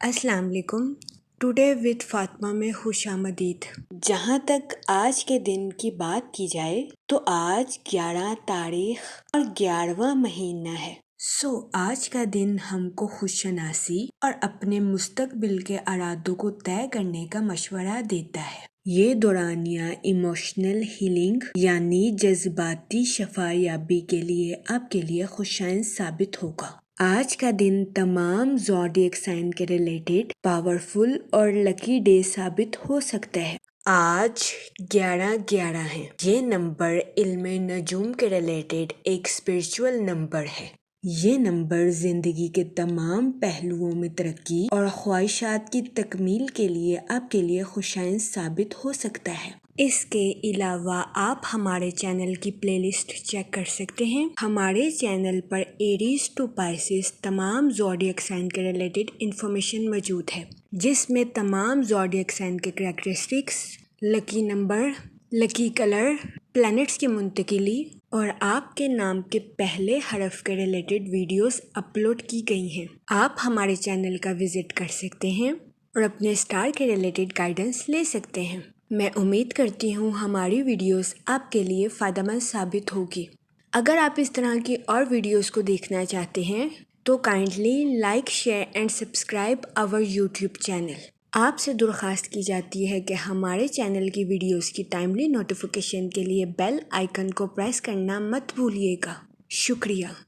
السلام علیکم۔ Today with Fatima میں خوش آمدید۔ جہاں تک آج کے دن کی بات کی جائے تو آج 11 تاریخ اور 11واں مہینہ ہے۔ آج کا دن ہم کو خود شناسی اور اپنے مستقبل کے ارادوں کو طے کرنے کا مشورہ دیتا ہے۔ یہ دورانیہ ایموشنل ہیلنگ یعنی جذباتی شفا یابی کے لیے آپ کے لیے خوشائن ثابت ہوگا۔ آج کا دن تمام زوڈیک سائن کے ریلیٹڈ پاورفل اور لکی ڈے ثابت ہو سکتا ہے۔ آج 11/11 ہے۔ یہ نمبر علم نجوم کے ریلیٹڈ ایک اسپرچول نمبر ہے۔ یہ نمبر زندگی کے تمام پہلوؤں میں ترقی اور خواہشات کی تکمیل کے لیے آپ کے لیے خوشائن ثابت ہو سکتا ہے۔ اس کے علاوہ آپ ہمارے چینل کی پلے لسٹ چیک کر سکتے ہیں۔ ہمارے چینل پر ایریز ٹو پائسس تمام زوڈیک سائن کے ریلیٹڈ انفارمیشن موجود ہے، جس میں تمام زوڈیک سائن کے characteristics, lucky number, lucky colour, planets کی منتقلی اور آپ کے نام کے پہلے حرف کے ریلیٹڈ ویڈیوز اپلوڈ کی گئی ہیں۔ آپ ہمارے چینل کا وزٹ کر سکتے ہیں اور اپنے اسٹار کے ریلیٹڈ گائیڈنس لے سکتے ہیں۔ میں امید کرتی ہوں ہماری ویڈیوز آپ کے لیے فائدہ مند ثابت ہوگی۔ اگر آپ اس طرح کی اور ویڈیوز کو دیکھنا چاہتے ہیں تو kindly like, share and subscribe our YouTube channel. آپ سے درخواست کی جاتی ہے کہ ہمارے چینل کی ویڈیوز کی ٹائملی نوٹیفیکیشن کے لیے بیل آئیکن کو پریس کرنا مت بھولیے گا۔ شکریہ۔